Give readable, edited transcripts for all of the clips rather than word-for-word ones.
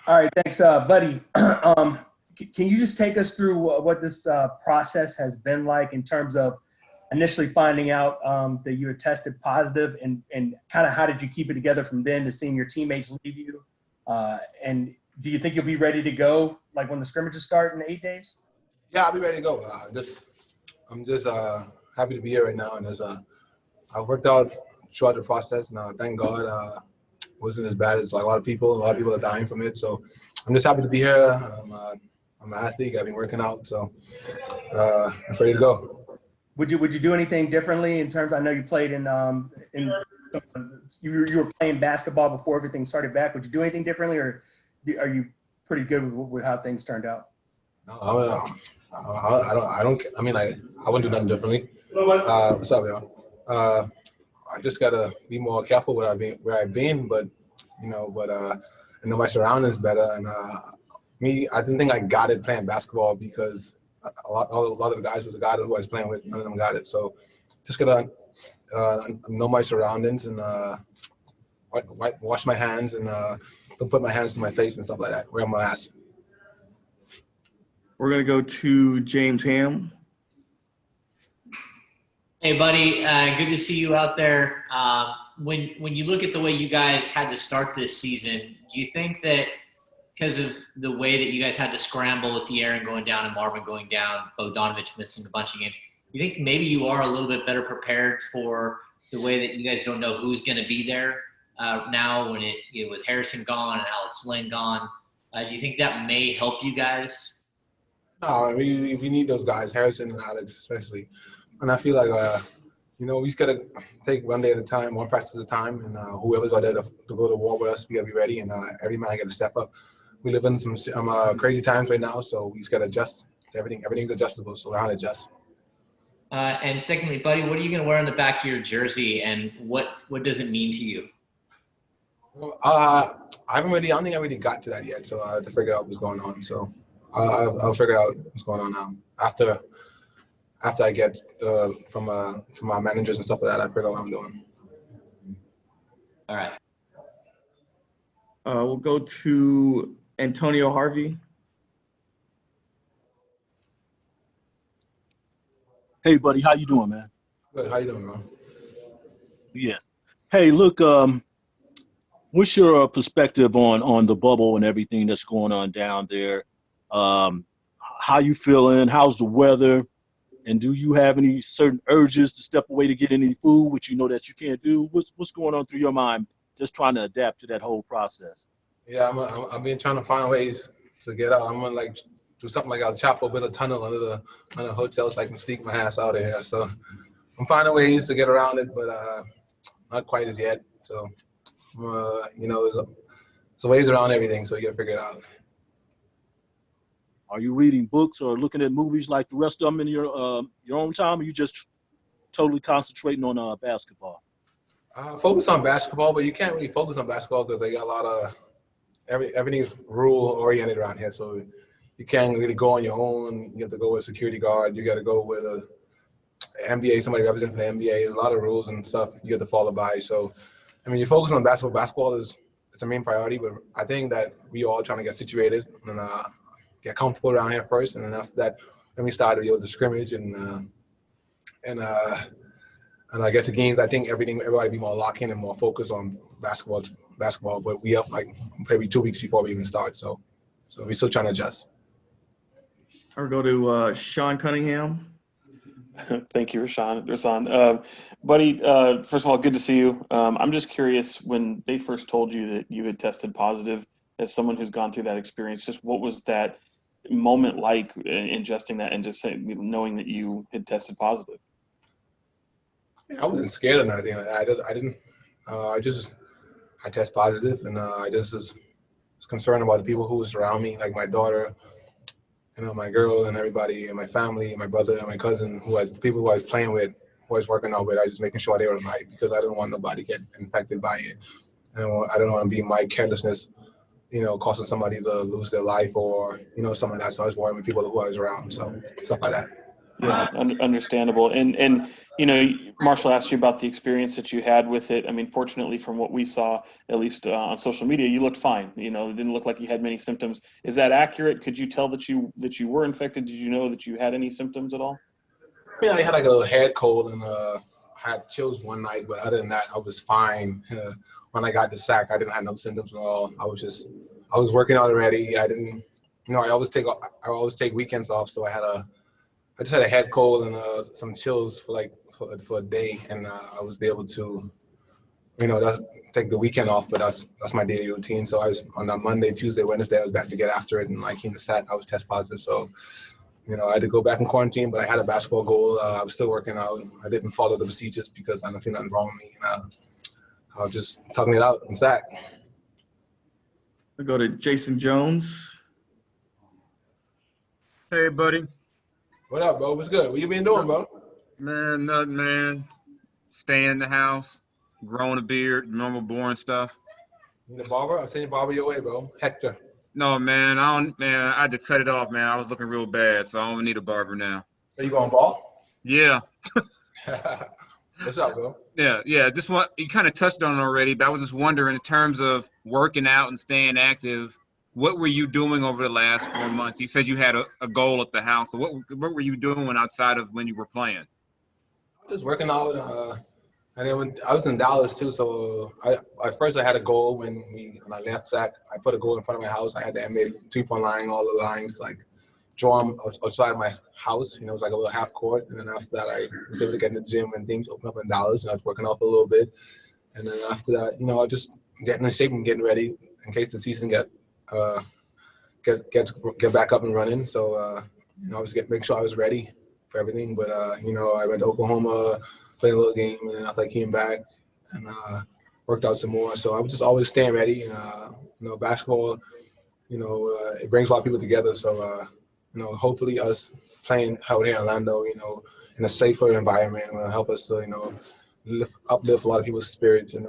All right, thanks, buddy. Can you just take us through what this process has been like in terms of initially finding out that you were tested positive, and kind of how did you keep it together from then to seeing your teammates leave you? And do you think you'll be ready to go like when the scrimmages start in 8 days? Yeah, I'll be ready to go. I'm just happy to be here right now, and I worked out throughout the process, and thank God it wasn't as bad as like a lot of people. A lot of people are dying from it, so I'm just happy to be here. I'm an athlete. I've been working out, so I'm ready to go. Would you do anything differently in terms? I know you played in you were playing basketball before everything started back. Would you do anything differently, or are you pretty good with how things turned out? No, I don't. I mean, I wouldn't do nothing differently. What's up, y'all? I just gotta be more careful where I've been, but I know my surroundings better. And me, I didn't think I got it playing basketball because a lot of the guys who I was playing with, none of them got it. So just gotta know my surroundings and wash my hands and don't put my hands to my face and stuff like that. Wear a mask. We're going to go to James Ham. Hey, buddy. Good to see you out there. When you look at the way you guys had to start this season, do you think that because of the way that you guys had to scramble with De'Aaron going down and Marvin going down, Bogdanovich missing a bunch of games, you think maybe you are a little bit better prepared for the way that you guys don't know who's going to be there now when with Harrison gone and Alex Lynn gone? Do you think that may help you guys? No, I mean, if we need those guys, Harrison and Alex especially. And I feel like, we just got to take one day at a time, one practice at a time, and whoever's out there to go to war with us, we got to be ready, and every man got to step up. We live in some crazy times right now, so we just got to adjust to everything. Everything's adjustable, so learn how to adjust. And secondly, buddy, what are you going to wear on the back of your jersey, and what does it mean to you? Well, I don't think I really got to that yet, so I have to figure out what's going on. So I'll figure out what's going on now. After I get from our managers and stuff like that, I figure out what I'm doing. All right. We'll go to Antonio Harvey. Hey, buddy, how you doing, man? Good. How you doing, bro? Yeah. Hey, look, what's your perspective on the bubble and everything that's going on down there? How you feeling? How's the weather? And do you have any certain urges to step away to get any food, which you know that you can't do? What's going on through your mind, just trying to adapt to that whole process? Yeah, I've been trying to find ways to get out. I'm gonna do something like I'll chop a bit of tunnel under the hotel so I can sneak my ass out of here. So I'm finding ways to get around it, but not quite as yet. So there's ways around everything, so you gotta figure it out. Are you reading books or looking at movies like the rest of them in your own time, or you just totally concentrating on basketball? Focus on basketball, but you can't really focus on basketball because they got a lot of everything's rule oriented around here. So you can't really go on your own. You have to go with a security guard. You got to go with a NBA, somebody representing the NBA. There's a lot of rules and stuff you have to follow by. So, I mean, you focus on basketball. Basketball is the main priority, but I think that we all trying to get situated and get comfortable around here first, and then after that, then we started the scrimmage and I get to games. I think everybody be more locked in and more focused on basketball. But we have like maybe 2 weeks before we even start, so we're still trying to adjust. I'll go to Sean Cunningham. Thank you, Rasan. Buddy, first of all, good to see you. I'm just curious, when they first told you that you had tested positive, as someone who's gone through that experience, just what was that moment like, ingesting that and just knowing that you had tested positive? I wasn't scared or anything like that. I test positive, and I just was concerned about the people who was around me, like my daughter, my girl, and everybody, and my family, and my brother, and my cousin, people who I was playing with, who I was working out with. I was just making sure they were right because I didn't want nobody to get infected by it. I don't want to be my carelessness, causing somebody to lose their life or something like that. So I was worrying with people who I was around, so stuff like that. Yeah, understandable. And you know, Marshall asked you about the experience that you had with it. I mean, fortunately, from what we saw, at least on social media, you looked fine. You know, it didn't look like you had many symptoms. Is that accurate? Could you tell that you were infected? Did you know that you had any symptoms at all? I mean, I had like a little head cold and had chills one night, but other than that, I was fine. When I got the sack, I didn't have no symptoms at all. I was working out already. I didn't, you know, I always take weekends off, so I just had a head cold and some chills for a day, and I was able to, you know, take the weekend off. But that's my daily routine. So I was on that Monday, Tuesday, Wednesday, I was back to get after it, and like came to Sat, I was test positive. So, you know, I had to go back in quarantine, but I had a basketball goal. I was still working out. I didn't follow the procedures because I don't feel nothing wrong with me. And I was just tugging it out in Sac. We'll go to Jason Jones. Hey, buddy. What up, bro? What's good? What you been doing, bro? Man, nothing, man. Stay in the house, growing a beard, normal boring stuff. You the barber? I'm sending barber your way, bro. Hector. No, man, I had to cut it off, man. I was looking real bad, so I don't need a barber now. So you going ball? Yeah, What's up, bro? yeah. You kind of touched on it already, but I was just wondering in terms of working out and staying active, what were you doing over the last 4 months? You said you had a goal at the house. So what were you doing outside of when you were playing? Just working out, and then when I was in Dallas too, so at first I had a goal when I left Sac. I put a goal in front of my house. I had to make 3-point line, all the lines, like draw them outside my house. You know, it was like a little half court. And then after that, I was able to get in the gym when things opened up in Dallas, and I was working out for a little bit. And then after that, you know, I just getting in shape and getting ready in case the season get back up and running. So you know, I was make sure I was ready for everything. But you know, I went to Oklahoma, played a little game, and then after I came back and worked out some more. So I was just always staying ready. You know, basketball, you know, it brings a lot of people together. So you know, hopefully us playing out here in Orlando, you know, in a safer environment will help us to, you know, uplift a lot of people's spirits and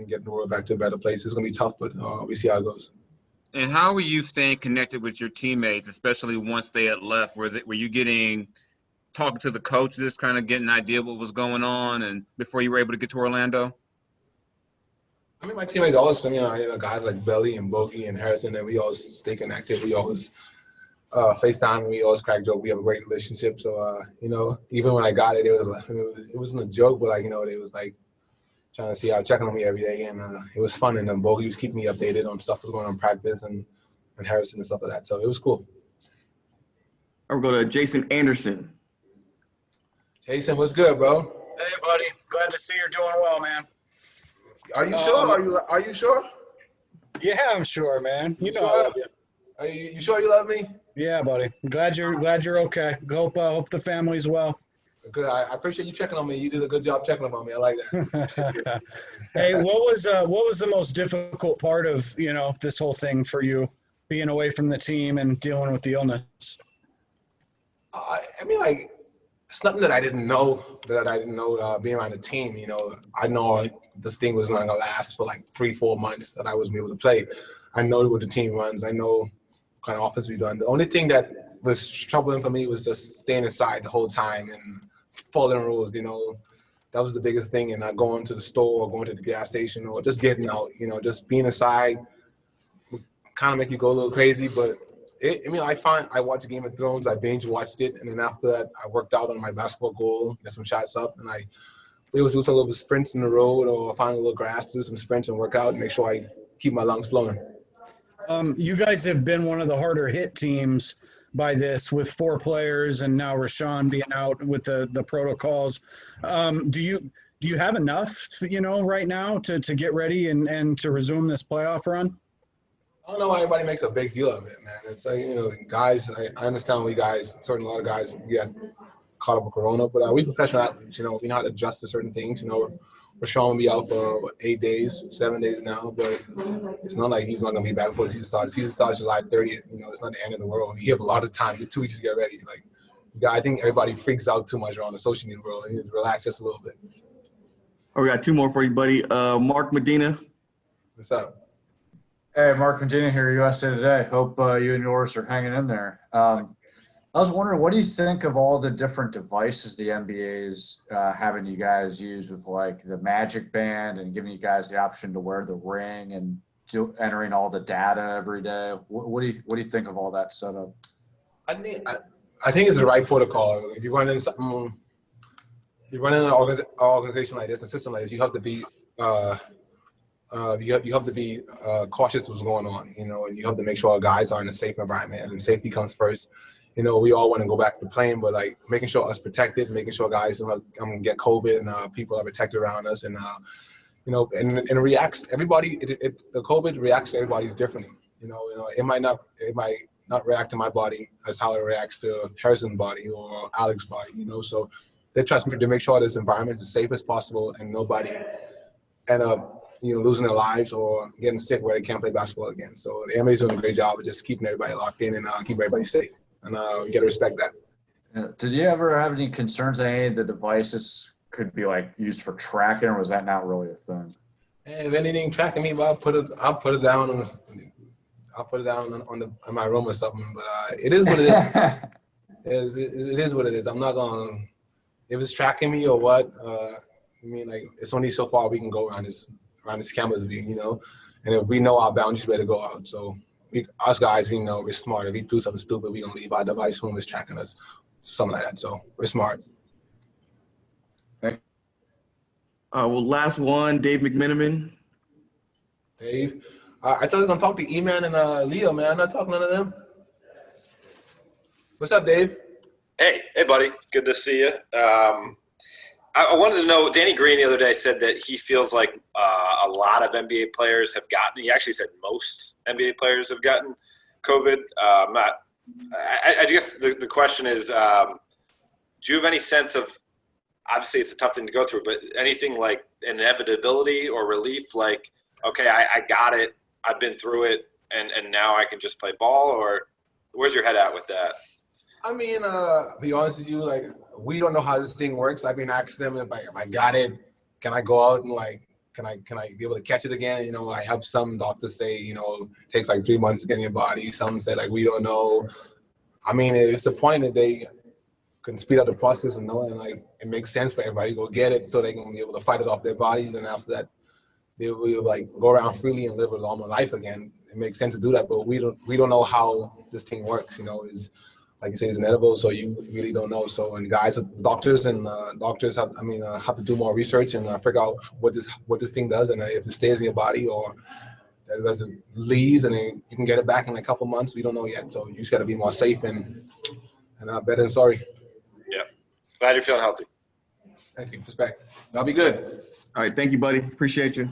get the world back to a better place. It's gonna be tough, but we see how it goes. And how were you staying connected with your teammates, especially once they had left? Were you talking to the coach, just kind of getting an idea of what was going on, and before you were able to get to Orlando? I mean, my teammates always, you know, guys like Belly and Bogey and Harrison, and we always stay connected. We always FaceTime, and we always crack joke. We have a great relationship. So, you know, even when I got it, it wasn't a joke, but like, you know, it was like trying to see how checking on me every day, and it was fun. And then Bogey was keeping me updated on stuff that was going on in practice, and Harrison and stuff like that. So it was cool. I'll go to Jason Anderson. Jason, what's good, bro? Hey, buddy. Glad to see you're doing well, man. Are you sure? Are you sure? Yeah, I'm sure, man. You know, sure? I love you. Are you sure you love me? Yeah, buddy. Glad you're okay. Hope the family's well. Good. I appreciate you checking on me. You did a good job checking up on me. I like that. Hey, what was the most difficult part of, you know, this whole thing for you, being away from the team and dealing with the illness? I mean, like, it's nothing that I didn't know being around the team. You know, I know this thing was not going to last for like 3-4 months that I wasn't able to play. I know what the team runs. I know what kind of offense we've done. The only thing that was troubling for me was just staying inside the whole time and following rules. You know, that was the biggest thing. And not going to the store or going to the gas station or just getting out. You know, just being inside would kind of make you go a little crazy. But I watched Game of Thrones. I binge watched it, and then after that, I worked out on my basketball goal, get some shots up, and we always do some little sprints in the road or find a little grass, do some sprints and work out and make sure I keep my lungs flowing. You guys have been one of the harder hit teams by this, with 4 players and now Rashawn being out with the protocols. Do you have enough, you know, right now to get ready and to resume this playoff run? I don't know why everybody makes a big deal of it, man. It's like, you know, guys, I understand a lot of guys get caught up with Corona, but we professional athletes, you know, we know how to adjust to certain things. You know, Rashawn will be out for 8 days, 7 days now, but it's not like he's not going to be back before the season starts. Season starts July 30th. You know, it's not the end of the world. You have a lot of time. You have 2 weeks to get ready. Like, I think everybody freaks out too much around the social media world. You need to relax just a little bit. Oh, we got 2 more for you, buddy. Mark Medina. What's up? Hey, Mark Medina here, USA Today. Hope you and yours are hanging in there. I was wondering, what do you think of all the different devices the NBA is having you guys use with like the Magic Band and giving you guys the option to wear the ring and entering all the data every day? What do you think of all that setup? I think it's the right protocol. If you're running something, you're running an organization like this, a system like this, you have to be you have to be cautious what's going on, you know, and you have to make sure our guys are in a safe environment, and safety comes first. You know, we all want to go back to playing, but like making sure us protected, making sure guys don't get COVID, and people are protected around us, and you know, and it reacts. Everybody, the COVID reacts to everybody's differently. You know, it might not react to my body as how it reacts to Harrison's body or Alex's body. You know, so they trust me to make sure this environment is as safe as possible, and nobody end up losing their lives or getting sick where they can't play basketball again. So the NBA is doing a great job of just keeping everybody locked in and keep everybody safe. And you got to respect that. Yeah. Did you ever have any concerns that any of the devices could be like used for tracking, or was that not really a thing? And if anything tracking me, well, I'll put it down in my room or something. But it is what it is. It is what it is. I'm not gonna, if it's tracking me or what. I mean, like, it's only so far we can go around this campus, you know. And if we know our boundaries, we better go out. So us guys, we know we're smart. If we do something stupid, we gonna leave our device whom is tracking us, something like that. So we're smart. Well, last one, Dave McMenamin. Dave, I thought I was gonna talk to E-Man and Leo, man. I'm not talking to none of them. What's up, Dave? Hey, buddy. Good to see you. I wanted to know, Danny Green the other day said that he feels like a lot of NBA players have gotten, he actually said most NBA players have gotten COVID. I guess the question is, do you have any sense of, obviously it's a tough thing to go through, but anything like inevitability or relief, like, okay, I got it, I've been through it, and now I can just play ball, or where's your head at with that? I mean, be honest with you, like, we don't know how this thing works. I've been asking them if I got it, can I go out and like, can I be able to catch it again? You know, I have some doctors say, you know, it takes like 3 months to get in your body. Some say like, we don't know. I mean, it's the point that they can speed up the process and knowing like it makes sense for everybody to go get it so they can be able to fight it off their bodies, and after that they will like go around freely and live a normal life again. It makes sense to do that, but we don't know how this thing works. You know, is like you say, it's inedible, so you really don't know. So, and guys, doctors have to do more research and figure out what this thing does, and if it stays in your body or as it leaves, and then you can get it back in a couple months. We don't know yet, so you just got to be more safe and better than sorry. Yeah, glad you're feeling healthy. Thank you. Respect. I'll be good. All right, thank you, buddy. Appreciate you.